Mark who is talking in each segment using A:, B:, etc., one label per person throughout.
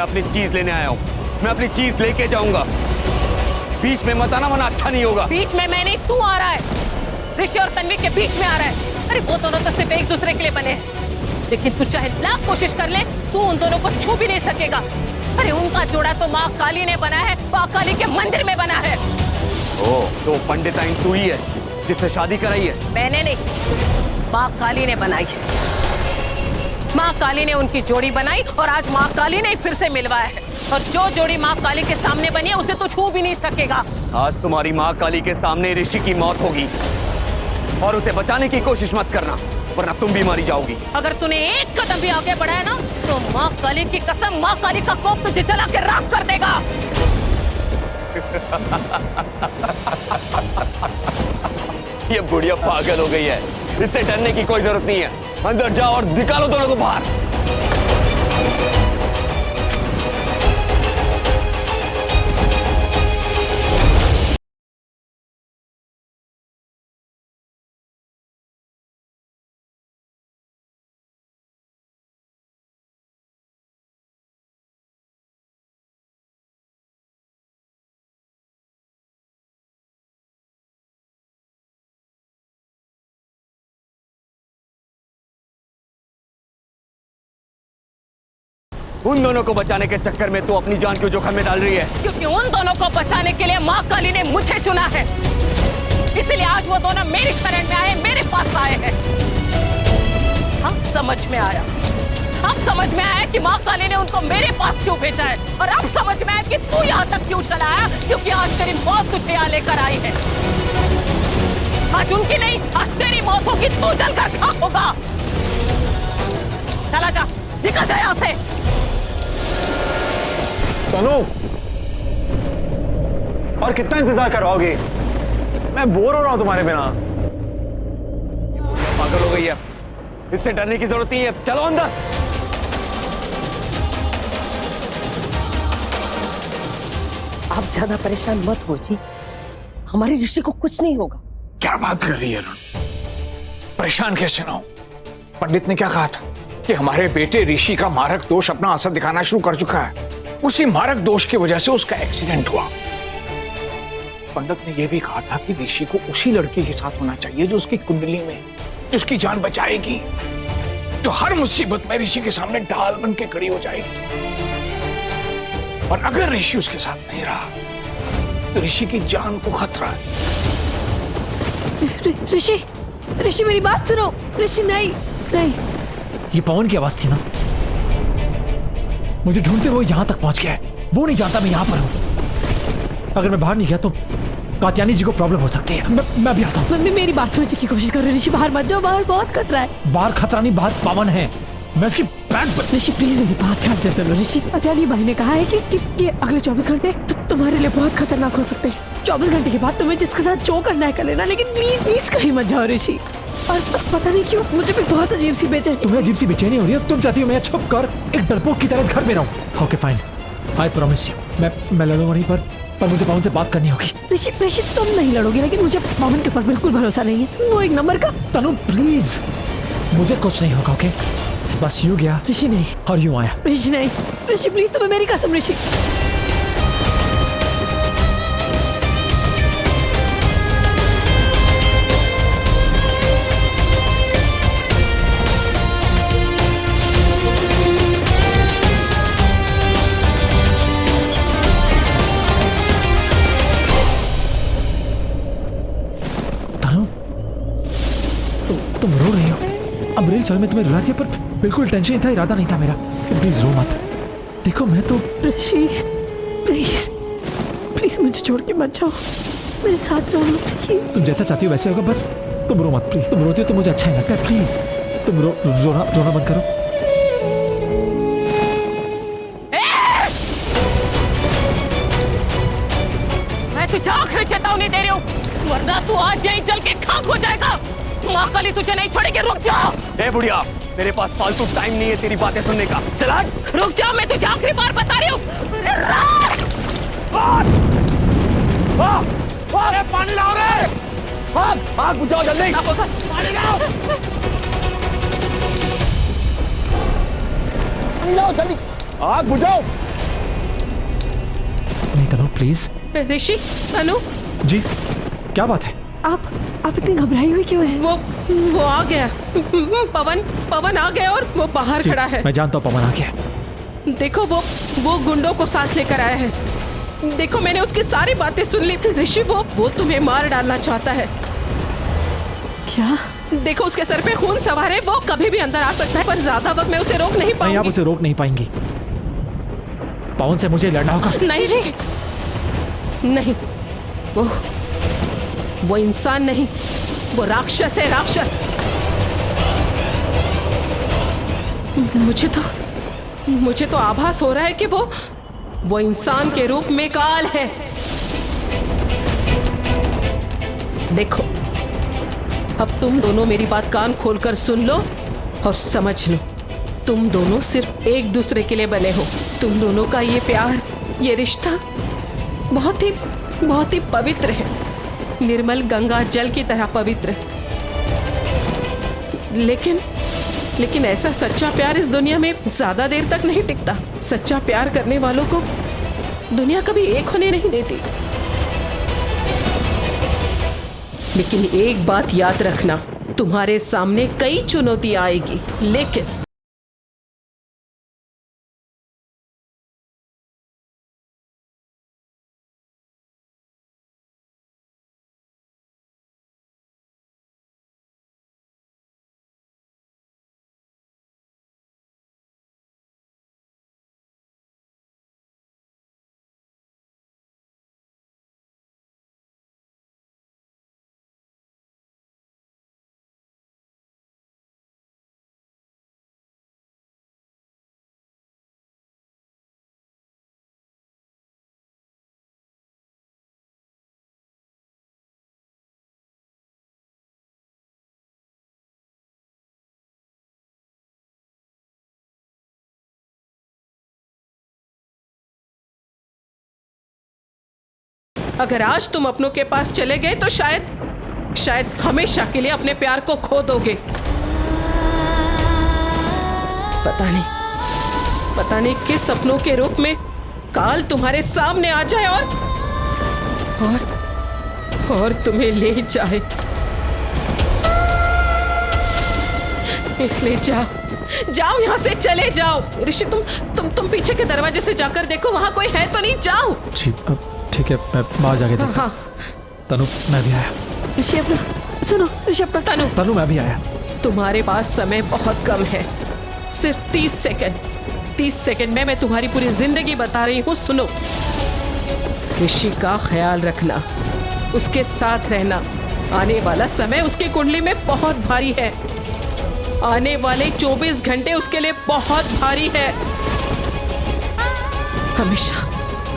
A: अपनी चीज लेने आया हूँ। मैं अपनी चीज लेके जाऊंगा। बीच में मत आना, वरना अच्छा नहीं होगा।
B: बीच में मैं नहीं, तू आ रहा है। ऋषि और तन्वी के बीच में आ रहा है। अरे वो दोनों तो सिर्फ एक दूसरे के लिए बने हैं, लेकिन तू चाहे लाख कोशिश कर ले, तू उन दोनों को छू भी नहीं सकेगा। अरे उनका जोड़ा तो माँ काली ने बना है, माँ काली के मंदिर में बना है।
A: तो पंडिताइन तू ही है जिससे शादी कराई है?
B: मैंने नहीं, माँ काली ने बनाई है। माँ काली ने उनकी जोड़ी बनाई और आज माँ काली ने फिर से मिलवाया है। और जो जोड़ी माँ काली के सामने बनी है उसे तो छू भी नहीं सकेगा।
A: आज तुम्हारी माँ काली के सामने ऋषि की मौत होगी और उसे बचाने की कोशिश मत करना, वरना तुम भी मारी जाओगी।
B: अगर तूने एक कदम भी आगे बढ़ाया ना तो माँ काली की कसम, माँ काली का कोप तुझे जला के राख कर देगा।
A: ये बुढ़िया पागल हो गई है, इससे डरने की कोई जरूरत नहीं है। अंदर जाओ और निकालो दोनों को बाहर। उन दोनों को बचाने के चक्कर में तू अपनी जान क्यों जोखिम में डाल रही है?
B: क्योंकि उन दोनों को बचाने के लिए माँ काली ने मुझे चुना है, इसलिए आज वो दोनों मेरी शरण में आए, मेरे पास आए हैं। अब समझ में आया, अब समझ में आया कि माँ काली ने उनको मेरे पास क्यों भेजा है, और अब समझ में आया कि तू यहाँ तक क्यों चला आया, क्योंकि आज तेरी मौत तुझे यहाँ लेकर आई है। आज उनकी नहीं, आज तेरी मौत होगी, तू जलकर खाक होगा। चला जा, निकल जा यहाँ से।
C: तनु, और कितना इंतजार करवाओगे? मैं बोर हो रहा हूं तुम्हारे बिना।
A: पागल हो गई है, इससे डरने की जरूरत नहीं है। चलो अंदर।
B: आप ज्यादा परेशान मत हो जी, हमारे ऋषि को कुछ नहीं होगा।
D: क्या बात कर रही है अरुण? परेशान कैसे ना हो? पंडित ने क्या कहा था कि हमारे बेटे ऋषि का मारक दोष अपना असर दिखाना शुरू कर चुका है। उसी मारक दोष की वजह से उसका एक्सीडेंट हुआ। पंडित ने यह भी कहा था कि ऋषि को उसी लड़की के साथ होना चाहिए जो उसकी कुंडली में, जो उसकी जान बचाएगी, जो हर मुसीबत में ऋषि के सामने ढाल बन के खड़ी हो जाएगी। और अगर ऋषि उसके साथ नहीं रहा तो ऋषि की जान को खतरा है।
E: ऋषि, ऋषि मेरी बात सुनो। ऋषि नहीं, नहीं।
F: ये पवन की आवाज थी ना? मुझे ढूंढते हुए यहां तक पहुंच गया है। वो नहीं जानता मैं यहां पर हूं। अगर मैं बाहर नहीं गया तो कात्यायनी जी को प्रॉब्लम हो सकती है। मैं भी आता हूं।
E: मम्मी मेरी बात समझने की कोशिश करो। ऋषि बाहर मत जाओ, बाहर बहुत खतरा है।
F: बाहर खतरा नहीं, बाहर पवन है। मैं उसकी पैंट पर।
E: ऋषि प्लीज मेरी बात ध्यान से सुनो। ऋषि, कात्यायनी भाई ने कहा है कि अगले 24 घंटे तुम्हारे लिए बहुत खतरनाक हो सकते हैं। 24 घंटे के बाद तुम्हें जिसके साथ जो करना है कर लेना, लेकिन प्लीज प्लीज कहीं मत जाओ ऋषि। और पता नहीं क्यों मुझे भी बहुत अजीब सी बेचैनी।
F: तुम्हें अजीब सी बेचैनी हो रही है? तुम चाहती हो मैं छुप कर एक डरपोक की तरह घर में रहूं? Okay fine, I promise you, मैं लड़ूंगा नहीं, पर मुझे पवन से बात करनी होगी।
E: ऋषि तुम नहीं लड़ोगे, लेकिन मुझे पवन के ऊपर बिल्कुल भरोसा नहीं है। वो एक नंबर का।
F: तनु प्लीज, मुझे कुछ नहीं होगा। ओके, बस यूं गया
E: ऋषि नहीं,
F: और यूं आया।
E: ऋषि नहीं, ऋषि प्लीज, तुम्हें मेरी कसम। ऋषि
F: तुम रो रही हो? अब रियल सॉरी, मैं तुम्हें रुला दिया, पर बिल्कुल टेंशन नहीं था, इरादा नहीं था मेरा। प्लीज रो मत। देखो मैं तो।
E: ऋषि प्लीज प्लीज मुझे छोड़ के मत जाओ, मेरे साथ रहो प्लीज।
F: तुम जैसा चाहती हो वैसे होगा, बस तुम रो मत प्लीज। तुम रोती हो तो मुझे अच्छा ही लगता है। प्लीज तुम रोना बंद करो।
B: मैं तुझे आखिरी चेतावनी दे रही हूँ, वरना तू आज यहीं चल के खाक हो जाएगा। माँ काली तुझे नहीं छोड़ेगी, रुक जाओ।
A: ए बुढ़िया, मेरे पास फालतू टाइम नहीं है तेरी बातें सुनने का। चला
B: रुक जाओ, मैं तुझे आखिरी बार बता रही हूँ।
A: पानी लाओ रे, आग बुझाओ जल्दी।
B: पानी लाओ,
A: पानी लाओ जल्दी, आग बुझाओ।
F: नहीं तनु प्लीज।
B: ऋषि, तनु,
F: जी क्या बात है?
E: आप इतनी घबराई हुई क्यों है?
B: वो आ गया। पवन आ गया और वो बाहर
F: जी,
B: खड़ा है।
F: मैं जानता हूँ पवन आ गया।
B: देखो वो गुंडों को साथ लेकर आया है। देखो मैंने उसकी सारी बातें सुन ली। ऋषि वो तुम्हें मार डालना चाहता है।
E: क्या?
B: देखो उसके सर पे खून सवार है, वो कभी भी अंदर आ सकता है, पर ज्यादा वक्त मैं उसे रोक नहीं
F: नहीं, आप
B: पाऊंगी।
F: उसे रोक नहीं पाएंगी। पवन से मुझे लड़ना होगा।
B: नहीं जी, नहीं, वो इंसान नहीं, वो राक्षस है, राक्षस। मुझे तो आभास हो रहा है कि वो इंसान के रूप में काल है। देखो अब तुम दोनों मेरी बात कान खोलकर सुन लो और समझ लो। तुम दोनों सिर्फ एक दूसरे के लिए बने हो। तुम दोनों का ये प्यार, ये रिश्ता बहुत ही पवित्र है, निर्मल गंगा जल की तरह पवित्र। लेकिन ऐसा सच्चा प्यार इस दुनिया में ज्यादा देर तक नहीं टिकता। सच्चा प्यार करने वालों को दुनिया कभी एक होने नहीं देती। लेकिन एक बात याद रखना, तुम्हारे सामने कई चुनौतियां आएगी, लेकिन अगर आज तुम अपनों के पास चले गए तो शायद हमेशा के लिए अपने प्यार को खो दोगे। पता नहीं किस सपनों के रूप में काल तुम्हारे सामने आ जाए और तुम्हें ले जाए। इसलिए जाओ यहाँ से, चले जाओ। ऋषि तुम पीछे के दरवाजे से जाकर देखो, वहाँ कोई है तो नहीं। जाओ।
F: ठीक है, मैं बाहर जाके देखता हूं। तनु मैं भी आया।
E: ऋषि अपना सुनो, ऋषि अपना
F: तनु मैं भी आया।
B: तुम्हारे पास समय बहुत कम है, सिर्फ 30 सेकंड। 30 सेकंड में मैं तुम्हारी पूरी जिंदगी बता रही हूँ, सुनो। ऋषि का ख्याल रखना, उसके साथ रहना। आने वाला समय उसकी कुंडली में बहुत भारी है। आने वाले 24 घंटे उसके लिए बहुत भारी है।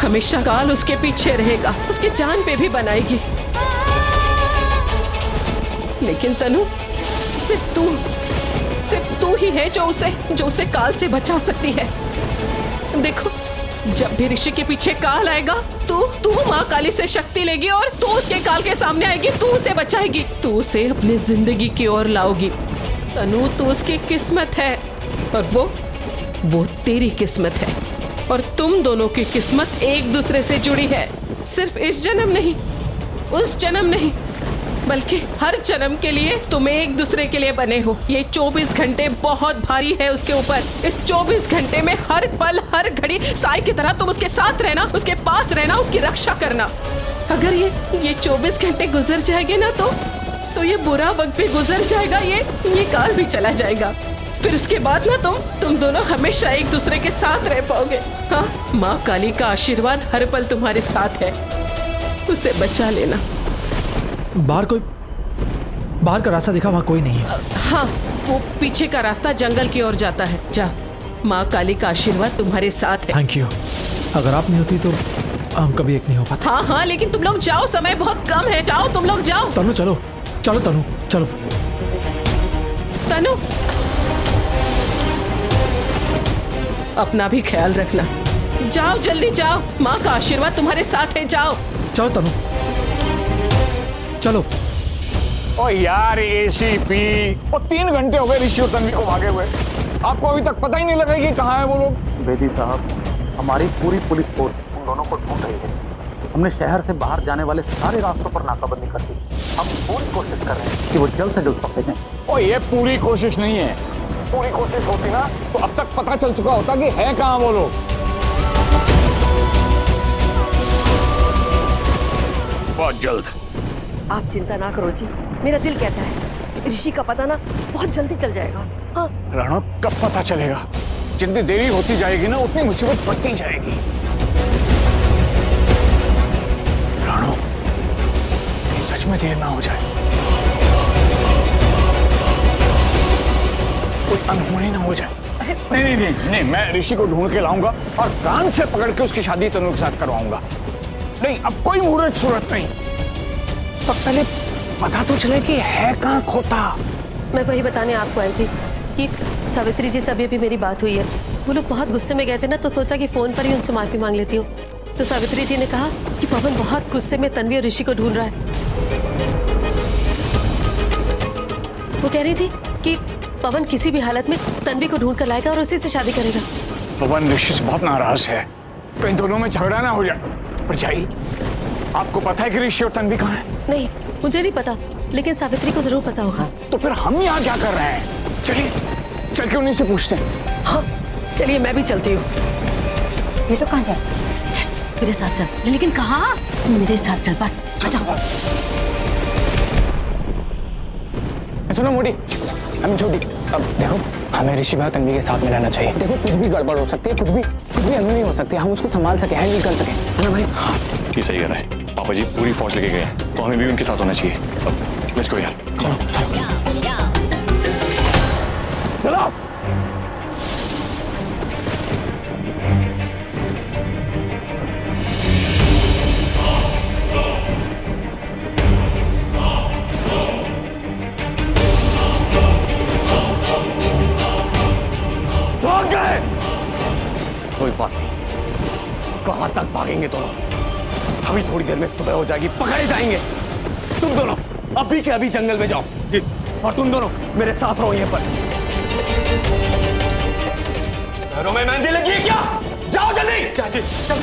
B: हमेशा काल उसके पीछे रहेगा, उसकी जान पे भी बनाएगी। लेकिन तनु, सिर्फ तू ही है जो उसे काल से बचा सकती है। देखो, जब भी ऋषि के पीछे काल आएगा, तू माँ काली से शक्ति लेगी और तू उसके काल के सामने आएगी। तू उसे बचाएगी, तू उसे अपनी जिंदगी की ओर लाओगी। तनु, तू उसकी किस्मत है और वो तेरी किस्मत है। और तुम दोनों की किस्मत एक दूसरे से जुड़ी है। सिर्फ इस जन्म नहीं, उस जन्म नहीं, बल्कि हर जन्म के लिए तुम एक दूसरे के लिए बने हो। ये 24 घंटे बहुत भारी है उसके ऊपर। इस 24 घंटे में हर पल, हर घड़ी साई की तरह तुम उसके साथ रहना, उसके पास रहना, उसकी रक्षा करना। अगर ये 24 घंटे गुजर जाएंगे ना तो ये बुरा वक्त भी गुजर जाएगा, ये काल भी चला जाएगा। फिर उसके बाद ना तुम दोनों हमेशा एक दूसरे के साथ रह पाओगे। हाँ, माँ काली का आशीर्वाद हर पल तुम्हारे साथ है। उसे बचा लेना।
F: बाहर का रास्ता देखा, वहाँ कोई नहीं है।
B: हाँ, वो पीछे का रास्ता जंगल की ओर जाता है। जा, माँ काली का आशीर्वाद तुम्हारे साथ है।
F: Thank you. अगर आप नहीं होती तो हम कभी एक नहीं हो पाते।
B: हाँ, लेकिन तुम लोग जाओ, समय बहुत कम है। जाओ, तुम लोग जाओ।
F: तनु चलो तनु चलो।
B: तनु, अपना भी ख्याल रखना। जाओ, जल्दी जाओ, माँ का आशीर्वाद तुम्हारे साथ है। जाओ।
F: चलो तनु चलो।
D: ओ यार एसीपी, वो 3 घंटे हो गए ऋषि और तन्वी को भागे हुए। आपको अभी तक पता ही नहीं लगा कि कहाँ है वो लोग।
C: बेदी साहब,
G: हमारी पूरी पुलिस फोर्स उन दोनों को ढूंढ रही है। हमने शहर से बाहर जाने वाले सारे रास्तों पर नाकाबंदी कर दी। हम पूरी कोशिश कर रहे हैं कि वो जल्द से जल्द पकड़े जाएं।
D: और ये पूरी कोशिश नहीं है, पूरी कोशिश होती ना तो अब तक पता चल चुका होता कि है कहाँ वो लोग। बहुत जल्द।
H: आप चिंता ना करो जी, मेरा दिल कहता है ऋषि का पता ना बहुत जल्दी चल जाएगा। हाँ
D: राणो, कब पता चलेगा? जितनी देरी होती जाएगी ना उतनी मुसीबत बढ़ती जाएगी। राणो, कहीं सच में देर ना हो जाए, कोई अनहोनी ना हो जाए। नहीं, मैं ऋषि को ढूंढ के लाऊंगा और कान से पकड़ के उसकी शादी तनु के साथ करवाऊंगा। नहीं, अब कोई मुहूर्त सूरत नहीं, तो पहले पता तो चले कि है कहाँ खोता।
H: मैं वही बताने आपको आई थी कि सावित्री जी से अभी मेरी बात हुई है। वो लोग बहुत गुस्से में गए थे ना, तो सोचा कि फोन पर ही उनसे माफी मांग लेती हूँ। तो सावित्री जी ने कहा कि पवन बहुत गुस्से में तन्वी और ऋषि को ढूंढ रहा है। वो कह रही थी कि पवन किसी भी हालत में तन्वी को ढूंढ कर लाएगा और उसी से शादी करेगा।
D: पवन ऋषि से बहुत नाराज है, कहीं दोनों में झगड़ा ना हो जाए। परछाई, आपको पता है कि ऋषि और तन्वी कहाँ है?
H: नहीं, मुझे नहीं पता, लेकिन सावित्री को जरूर पता होगा।
D: तो फिर हम यहाँ क्या कर रहे हैं? चलिए, चल के उन्हीं से पूछते हैं।
H: हाँ चलिए, मैं भी चलती हूँ।
I: ये तो कहाँ जाए?
H: मेरे साथ चल।
I: लेकिन कहाँ?
H: तुम मेरे साथ चल, बस आ जाओ।
J: सुनो मोटी, हम छोटी, अब देखो हमें ऋषि भाई तन्वी के साथ में रहना चाहिए। देखो कुछ भी गड़बड़ हो सकती है, कुछ भी अनहोनी हो सकती है, हम उसको संभाल सके, हैंडल कर सके, है ना भाई?
K: हाँ, ये सही कह रहा है। पापा जी पूरी फौज लेके गए हैं, तो हमें भी उनके साथ होना चाहिए। अब लेट्स गो यार,
J: चलो चलो।
D: चलो।
A: कोई बात नहीं, कहां तक भागेंगे दोनों? अभी थोड़ी देर में सुबह हो जाएगी, पकड़े जाएंगे। तुम दोनों अभी के अभी जंगल में जाओ और तुम दोनों मेरे साथ रहो यहीं पर। पैरों में मेहंदी लगी है क्या? जाओ जल्दी।
C: चाची, चल।